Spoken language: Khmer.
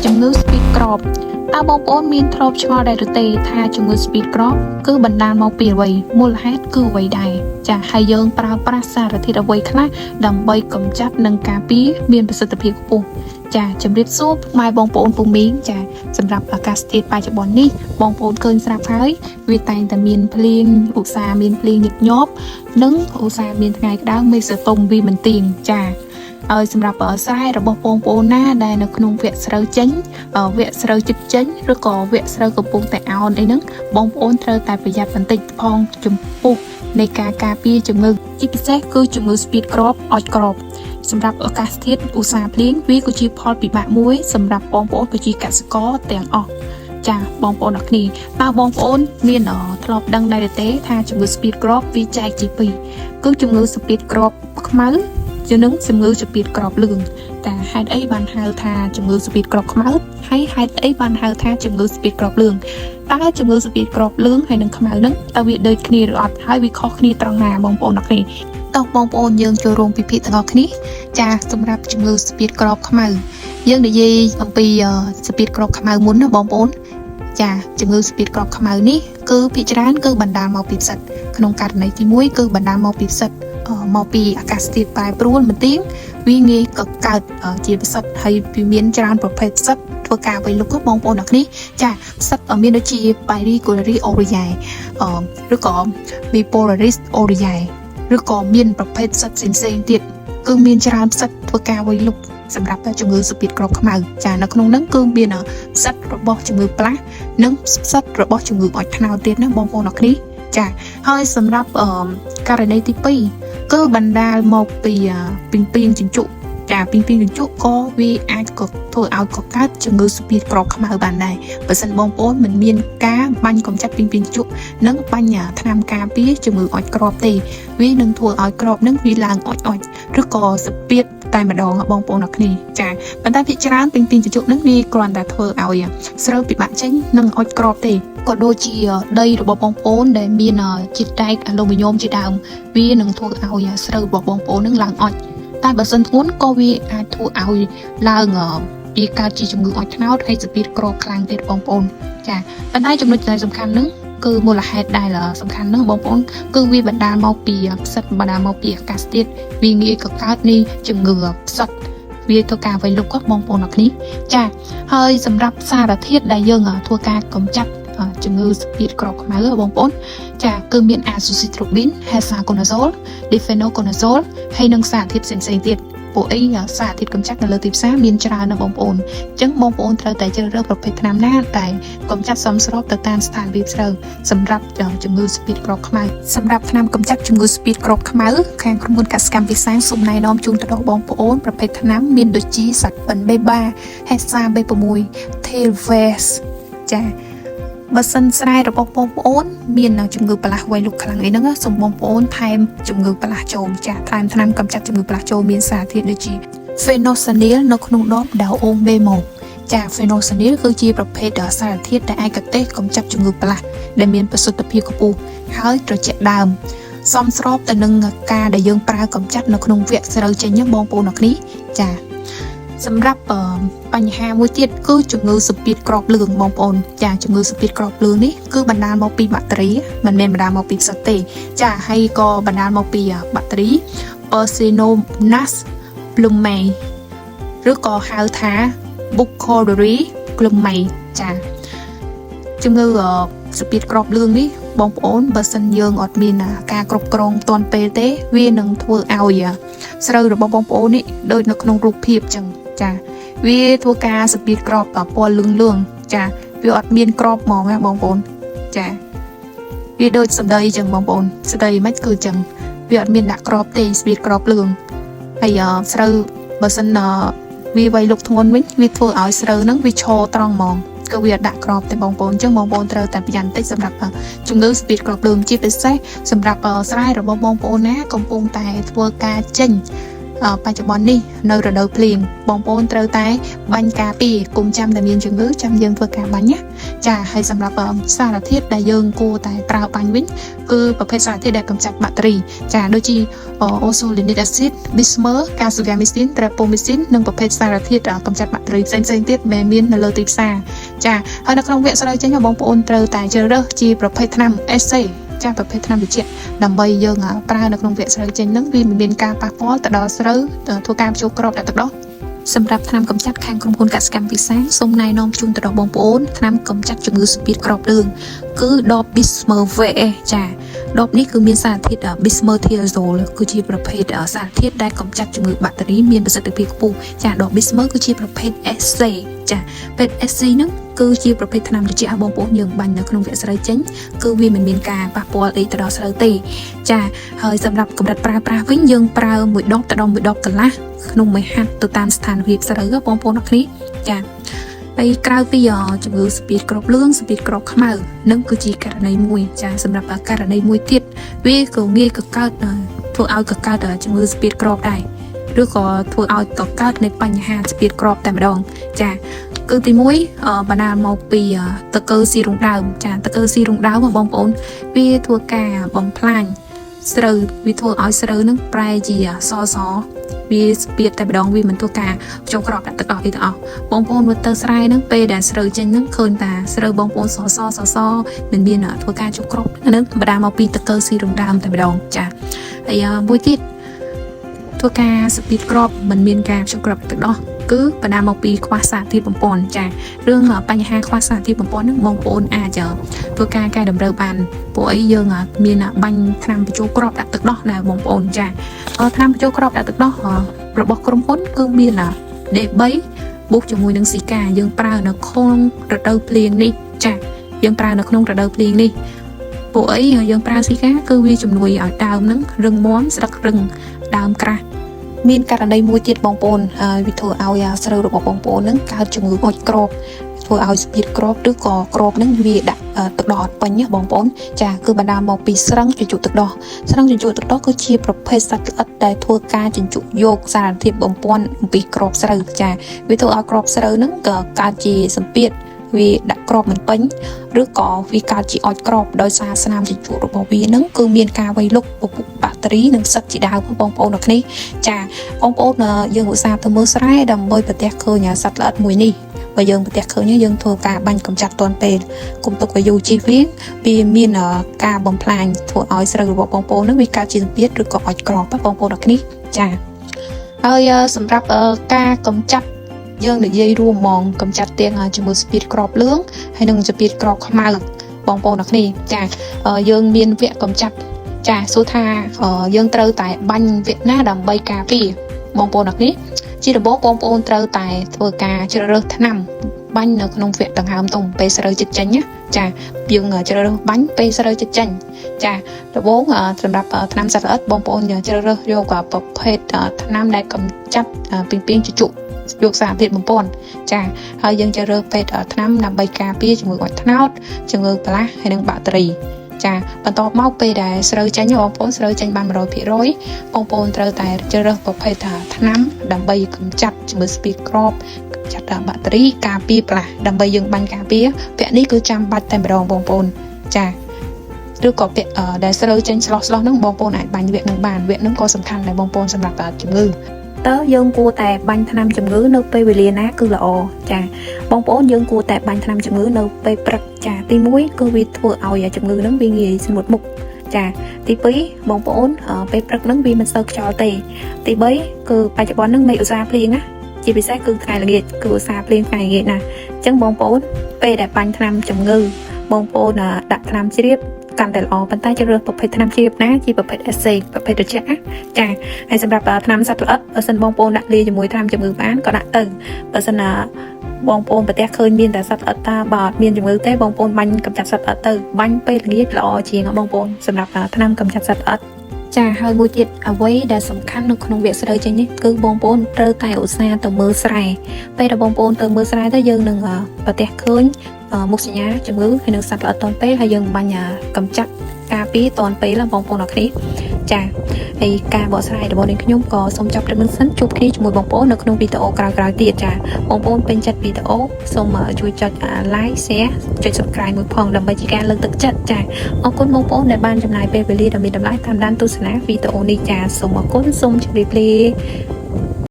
ជំងឺ speed crop តើបងប្អូនមានធ្លាប់ឆ្ងល់ដែរឬទេថាជំងឺ speed crop គឺបណ្ដាលមកពីអ្វីមូលហេតុគឺអ្វីដែរចាហើយយើងប្រើប្រាស់សារធាតុអ្វីខ្លះដើម្បីកម្ចាត់និងការពារមានប្រសិទ្ធភាពខ្ពស់ចាជំរាបសួរម៉ែបងប្អូនពូមីងចាសម្រាប់អាកាសធាតុបច្ចុប្បន្ននេះបងប្អូនឃើញស្រាប់ហើយវាតែងតែមានភ្លៀងឧស្សាហ៍មានភ្លៀងញឹកញាប់និងឧស្សាហ៍មានថ្ងៃក្តៅមេឃសតុំវាមិនទៀងចាហើយសម្រាប់ស្រែរបស់បងប្អូនណាដែលនៅក្នុងវគ្គស្រូវចេញវគ្គស្រូវជិតចេញឬក៏វគ្គស្រូវកំពុងតែអោនអីហ្នឹងបងប្អូនត្រូវតែប្រយ័ត្នបន្តិចផងចំពោះនៃការការពារជំងឺជាពិសេសគឺជំងឺ speed crop អុចក្របសម្រាប់អាកាសធាតុឧស្សាហ៍ភ្លៀងវាគឺជាផលពិបាកមួយសម្រាប់បងប្អូនប្រជាកសិករទាំងអស់ចាបងប្អូនអរគ្នាតើបងប្អូនមានធ្លាប់ដឹងដែរទេថាជំងឺ speed crop វាចែកជាពីរគឺជំងឺ speed crop ខ្មៅជានឹងជំងឺ speed crop លឿងតែហេតុអីបានហៅថាជំងឺ speed crop ខ្មៅហើយហេតុអីបានហៅថាជំងឺ speed crop លឿងតើជំងឺ speed crop លឿងហើយនិងខ្មៅហ្នឹងតើវាដូចគ្នាឬអត់ហើយវាខុសគ្នាត្រង់ណាបងប្អូនអរគ្នាតោះបងប្អូនយើងចូលរួមពិភាក្សាទាំងអស់គ្នាចាសម្រាប់ជំងឺ speed crop ខ្មៅយើងនិយាយអំពី speed crop ខ្មៅមុនណាបងប្អូនចាជំងឺ speed crop ខ្មៅនេះគឺភាគច្រើនគឺបណ្ដាលមកពីផ្សិតក្នុងករណីទី1គឺបណ្ដាលមកពីផ្សិតមកពីអាកាសធាតុប្រែប្រួលមិនទៀងវាងាយកើតជាផ្សិតហើយវាមានច្រើនប្រភេទផ្សិតធ្វើការវិលុកបងប្អូនអ្នកនេះចាផ្សិតមានដូចជា Pyrigorary aureae ឬក៏ Bipolaris aureae ឬក៏មានប្រភេទផ្សិតផ្សេងៗទៀតគឺមានច្រើនផ្សិតធ្វើការវិលុកសម្រាប់ជំងឺ speed crop ខ្មៅចានៅក្នុងហ្នឹងគឺមានផ្សិតរបស់ជំងឺផ្លាស់និងផ្សិតរបស់ជំងឺអុចត្នោតទៀតណាបងប្អូនអ្នកនេះចាហើយសម្រាប់ករណីទី2គឺបណ្ដាលមកពីពីងពីងជញ្ជក់ចាពីងពីងជញ្ជក់ក៏វាអាចក៏ធ្វើឲ្យកកើតជំងឺ speed crop ខ្មៅបានដែរបើសិនបងប្អូនមិនមានការបាញ់កម្ចាត់ពីងពីងជញ្ជក់និងបាញ់ថ្នាំការពារជំងឺអុចក្របទេវានឹងធ្វើឲ្យក្របនឹងវាឡើងអុចឬក៏ស្ពាតតែម្ដងបងប្អូនអរគ្នាចាប៉ុន្តែភាគច្រើនពីងពីងជញ្ជក់នឹងវាគ្រាន់តែធ្វើឲ្យស្រូវពិបាកចេញនិងអុចក្របទេក៏ដូចជាដីរបស់បងប្អូនដែលមានជាតិដែកអាឡូមីញ៉ូមជាដើមវានឹងធ្វើឲ្យស្រូវរបស់បងប្អូននឹងឡើងអុចតែបើសិនធ្ងន់ក៏វាអាចធ្វើឲ្យឡើងវាកើតជាជំងឺអុចត្នោតហើយspeed cropខ្លាំងទៀតបងប្អូនចាប៉ុន្តែចំណុចដែលសំខាន់នឹងគឺមូលហេតុដែលសំខាន់នឹងបងប្អូនគឺវាបណ្ដាលមកពីផ្សិតបណ្ដាលមកពីអាកាសធាតុវាងាយកកើតនៃជំងឺផ្សិតវាធ្វើការវិលុកបងប្អូនអរគ្នាចាហើយសម្រាប់សារធាតុដែលយើងធ្វើការកម្ចាត់ជំងឺ speed crop ខ្មៅបងប្អូនចាគឺមាន azoxystrobin, hexaconazole, difenoconazole ហើយនិងសារធាតុផ្សេងៗទៀតពួកអីសារធាតុកម្ចាត់នៅលើទីផ្សារមានច្រើនណាស់បងប្អូនអញ្ចឹងបងប្អូនត្រូវតែជ្រើសរើសប្រភេទថ្នាំណាដែលកម្ចាត់សមស្របទៅតាមស្ថានភាពស្រូវសម្រាប់ជំងឺ speed crop ខ្មៅសម្រាប់ថ្នាំកម្ចាត់ជំងឺ speed crop ខ្មៅខាងក្រុមហ៊ុនកសិកម្មវិសាលសូមណែនាំជូនទៅដល់បងប្អូនប្រភេទថ្នាំមានដូចជាសាច់បិន Beba, Hexa B6, Telves ចាបើសិនស្រែរបស់បងប្អូនមានជំងឺផ្លាស់វៃលុកខ្លាំងអីហ្នឹងសូមបងប្អូនថែមជំងឺផ្លាស់ចូលចាថែមថ្នាំកម្ចាត់ជំងឺផ្លាស់ចូលមានសារធាតុដូចជា Phenolsanil នៅក្នុងដបដៅអូងបេម៉ូចា Phenolsanil គឺជាប្រភេទសារធាតុដែលឯកទេសកម្ចាត់ជំងឺផ្លាស់ដែលមានប្រសិទ្ធភាពខ្ពស់ហើយត្រជាក់ដើមសមស្របទៅនឹងការដែលយើងប្រើកម្ចាត់នៅក្នុងវគ្គស្រូវចេញបងប្អូនអ្នកនេះចាសម្រាប់បញ្ហាមួយទៀតគឺជំងឺ speed crop លឿងបងប្អូនចាជំងឺ speed crop លឿងនេះគឺបណ្ដាលមកពីបាក់តេរីមិនមែនបណ្ដាលមកពីផ្សិតទេចាហើយក៏បណ្ដាលមកពីបាក់តេរី Persinomonas plumae ឬក៏ហៅថា Burkholderia plumae ចាជំងឺ speed crop លឿងនេះបងប្អូនបើសិនយើងអត់មានការគ្រប់គ្រងទាន់ពេលទេវានឹងធ្វើឲ្យស្រូវរបស់បងប្អូននេះដូចនៅក្នុងរូបភាពចឹងចាវាធ្វើការ speed crop ពណ៌លឿងចាវាអត់មានក្របហ្មងណាបងប្អូនចាវាដូចសម្ដីចឹងបងប្អូនស្ដីមិនគឺចឹងវាអត់មានដាក់ក្របទេ speed crop លឿងហើយស្រូវបើសិនវាវៃលុកធ្ងន់វិញវាធ្វើឲ្យស្រូវហ្នឹងវាឈរត្រង់ហ្មងគឺវាដាក់ក្របតែបងប្អូនអញ្ចឹងបងប្អូនត្រូវតែប្រយ័ត្នបន្តិចសម្រាប់ជំងឺ speed crop លឿងជាពិសេសសម្រាប់ស្រែរបស់បងប្អូនណាកំពុងតែធ្វើការចេញ បច្ចុប្បន្ននេះនៅរដូវភ្លៀងបងប្អូនត្រូវតែបាញ់ការពារគុំចាំតែមានជំងឺចាំយើងធ្វើការបាញ់ណាចាហើយសម្រាប់សារធាតុដែលយើងគួរតែប្រើបាញ់វិញគឺប្រភេទសារធាតុដែលកម្ចាត់បាក់តេរីចាដូចជាអូសូលីនីកអាស៊ីត Bismuth កាស៊ូហ្គាមីស៊ីន Streptomycin និងប្រភេទសារធាតុកម្ចាត់បាក់តេរីផ្សេងៗទៀតដែលមាននៅលើទីផ្សារចាហើយនៅក្នុងវគ្គស្រូវចេញបងប្អូនត្រូវតែជ្រើសរើសជាប្រភេទថ្នាំ SC ចាប្រភេទថ្នាំត្រជាក់ដើម្បីយើងប្រើនៅក្នុងវគ្គស្រូវចេញហ្នឹងវាមិនមានការប៉ះពាល់ទៅដល់ស្រូវធ្វើការភ្ជួរគ្រាប់ដាក់ទឹកដោះសម្រាប់ថ្នាំកម្ចាត់ខាងក្រុមហ៊ុនកសិកម្មវិសាសូមណែនាំជូនទៅដល់បងប្អូនថ្នាំកម្ចាត់ជំងឺស្ពាតគ្រាប់លឿងគឺដប Bismuth VS ចាដបនេះគឺមានសារធាតុ Bismuthhiazole គឺជាប្រភេទសារធាតុដែលកម្ចាត់ជំងឺបាក់តេរីមានប្រសិទ្ធភាពខ្ពស់ចាដប Bismuth គឺជាប្រភេទ SC ចាប្រភេទ SC ហ្នឹងគឺជាប្រភេទថ្នាំត្រជាក់ឲ្យបងប្អូនយើងបាញ់នៅក្នុងវគ្គស្រូវចេញគឺវាមិនមានការប៉ះពាល់អីទៅដល់ស្រូវទេចាហើយសម្រាប់កម្រិតប្រើប្រាស់វិញយើងប្រើ1ដបទៅដល់1ដបកន្លះក្នុងមួយហាត់ទៅតាមស្ថានភាពស្រូវបងប្អូនអរគ្នាចាហើយក្រៅពីជំងឺស្ពាតគ្រាប់លឿងស្ពាតគ្រាប់ខ្មៅនឹងគឺជាករណីមួយចាសម្រាប់ករណីមួយទៀតវាក៏ងាយកកើតធ្វើឲ្យកកើតជំងឺស្ពាតគ្រាប់ដែរឬក៏ធ្វើឲ្យកកើតនៃបញ្ហាស្ពាតគ្រាប់តែម្ដងចាគឺទី1បណ្ដាលមកពីតកឺស៊ីរុងដើមចាតកឺស៊ីរុងដើមបងប្អូនវាធ្វើការបំផ្លាញស្រូវវាធ្វើឲ្យស្រូវនឹងប្រែជាសវាស្ពាតតែម្ដងវាមិនធ្វើការចូលក្របដាក់ទឹកដោះអីទាំងអស់បងប្អូនមើលទៅស្រែហ្នឹងពេលដែលស្រូវចេញហ្នឹងឃើញតាស្រូវបងប្អូនសមិនមានធ្វើការចូលក្របហ្នឹងបណ្ដាលមកពីតកឺស៊ីរុងដើមតែម្ដងចាហើយមួយទៀតធ្វើការស្ពាតក្របមិនមានការចូលក្របទឹកដោះគឺបណ្ដាលមកពីខ្វះសារធាតុបំពន់ចារឿងបញ្ហាខ្វះសារធាតុបំពន់ហ្នឹងបងប្អូនអាចធ្វើការកែតម្រូវបានពួកអីយើងមានបាញ់ថ្នាំបញ្ចូលគ្រាប់ដាក់ទឹកដោះដែរបងប្អូនចាថ្នាំបញ្ចូលគ្រាប់ដាក់ទឹកដោះរបស់ក្រុមហ៊ុនគឺមាន D3 បូកជាមួយនឹងស៊ីកាយើងប្រើនៅក្នុងរដូវភ្លៀងនេះចាយើងប្រើនៅក្នុងរដូវភ្លៀងនេះពួកអីយើងប្រើស៊ីកាគឺវាជំនួយឲ្យដើមហ្នឹងរឹងមាំស្លឹករឹងដើមក្រាស់មានករណីមួយទៀតបងប្អូនវាធ្វើឲ្យស្រូវរបស់បងប្អូនហ្នឹងកើតជំងឺអុចក្របធ្វើឲ្យស្ពាតក្របឬក៏ក្របហ្នឹងវាដាក់ទឹកដោះអត់ពេញណាបងប្អូនចាគឺបណ្ដាលមកពីស្រឹងជញ្ជក់ទឹកដោះស្រឹងជញ្ជក់ទឹកដោះគឺជាប្រភេទសត្វល្អិតដែលធ្វើការជញ្ជក់យកសារធាតុបំពន់អំពីក្របស្រូវចាវាធ្វើឲ្យក្របស្រូវហ្នឹងក៏កើតជាសម្ពាធវាដាក់ក្របមិនពេញឬក៏វាកើតជាអុចក្របដោយសារស្នាមជញ្ជក់របស់វាហ្នឹងគឺមានការវៃលុកពពុះបាក់តេរីនិងផ្សិតជាដើមបងប្អូនអរគ្នាចាបងប្អូនយើងឧស្សាហ៍ទៅមើលស្រែដើម្បីប្រទះឃើញសត្វល្អិតមួយនេះបើយើងប្រទះឃើញយើងធ្វើការបាញ់កម្ចាត់ទាន់ពេលគុំទុកឲ្យយូរជិះវាមានការបំផ្លាញធ្វើឲ្យស្រូវរបស់បងប្អូនហ្នឹងវាកើតជាសម្ពាធឬក៏អុចក្របបងប្អូនអរគ្នាចាហើយសម្រាប់ការកម្ចាត់យើងនិយាយរួមហ្មងកម្ចាត់ទាំងជំងឺស្ពាតគ្រាប់លឿងហើយនិងស្ពាតគ្រាប់ខ្មៅបងប្អូនអរគ្នាចាយើងមានវគ្គកម្ចាត់ចាសួរថាយើងត្រូវតែបាញ់វគ្គណាដើម្បីការពារបងប្អូនអរគ្នាជាដំបូងបងប្អូនត្រូវតែធ្វើការជ្រើសរើសថ្នាំបាញ់នៅក្នុងវគ្គដង្ហើមទុំពេលស្រូវចិត្តចេញណាចាយើងជ្រើសរើសបាញ់ពេលស្រូវចិត្តចេញចាដំបូងសម្រាប់ថ្នាំសត្វល្អិតបងប្អូនជ្រើសរើសយកប្រភេទថ្នាំដែលកម្ចាត់ពីពីងជញ្ជក់យកសារធាតុបំពន់ចាហើយយើងជ្រើសរើសពេទ្យថ្នាំដើម្បីការពារជំងឺអុចត្នោតជំងឺផ្លាស់ហើយនិងបាក់តេរីចាបន្ទាប់មកពេលដែលស្រូវចេញបងប្អូនស្រូវចេញបាន 100% បងប្អូនត្រូវតែជ្រើសរើសប្រភេទថ្នាំដើម្បីកម្ចាត់ជំងឺស្ពាតគ្រាប់កម្ចាត់បាក់តេរីការពារផ្លាស់ដើម្បីយើងបាញ់ការពារវគ្គនេះគឺចាំបាច់តែម្ដងបងប្អូនចាឬក៏ពាក់ដែលស្រូវចេញឆ្លោះហ្នឹងបងប្អូនអាចបាញ់វគ្គនឹងបានវគ្គហ្នឹងក៏សំខាន់ដែរបងប្អូនសម្រាប់ជំងឺតើយើងគួរតែបាញ់ថ្នាំជំងឺនៅពេលវេលាណាគឺល្អចាបងប្អូនយើងគួរតែបាញ់ថ្នាំជំងឺនៅពេលព្រឹកចាទី1គឺវាធ្វើឲ្យជំងឺហ្នឹងវាងាយស្ងួតមុខចាទី2បងប្អូនពេលព្រឹកហ្នឹងវាមិនសូវខ្យល់ទេទី3គឺបច្ចុប្បន្នហ្នឹងមេឧស្សាហ៍ភ្លៀងណាជាពិសេសគឺថ្ងៃល្ងាចគឺឧស្សាហ៍ភ្លៀងថ្ងៃល្ងាចណាអញ្ចឹងបងប្អូនពេលដែលបាញ់ថ្នាំជំងឺបងប្អូនដាក់ថ្នាំជ្រាបកាន់តែល្អប៉ុន្តែជ្រើសរើសប្រភេទថ្នាំជ្រាបណាជាប្រភេទ SC ប្រភេទត្រជាក់ណាចាហើយសម្រាប់ថ្នាំសត្វល្អិតបើសិនបងប្អូនដាក់លាយជាមួយថ្នាំជំងឺបានក៏ដាក់ទៅបើសិនបងប្អូនប្រទះឃើញមានតែសត្វល្អិតតាបើអត់មានជំងឺទេបងប្អូនបាញ់កម្ចាត់សត្វល្អិតទៅបាញ់ពេលល្ងាចល្អជាងបងប្អូនសម្រាប់ថ្នាំកម្ចាត់សត្វល្អិតចាហើយមួយទៀតអ្វីដែលសំខាន់នៅក្នុងវគ្គស្រូវចេញនេះគឺបងប្អូនត្រូវតែឧស្សាហ៍ទៅមើលស្រែពេលដែលបងប្អូនទៅមើលស្រែទៅយើងនឹងប្រទះឃើញមុខសញ្ញាជំងឺហើយនឹងសត្វល្អិតទាន់ពេលហើយយើងបាញ់កម្ចាត់ការពារទាន់ពេលបងប្អូនអរគ្នា ចាហើយការបកស្រាយរបស់នាងខ្ញុំក៏សូមចាប់ដល់នឹងសិនជួបគ្នាជាមួយបងប្អូននៅក្នុងវីដេអូក្រោយៗទៀតចាបងប្អូនពេញចិត្តវីដេអូសូមជួយចុច like share ចុច subscribe មួយផងដើម្បីជាការលើកទឹកចិត្តចាអរគុណបងប្អូនដែលបានចំណាយពេលវេលាដ៏មានតម្លៃតាមដានទស្សនាវីដេអូនេះចាសូមអរគុណសូមជម្រាបលា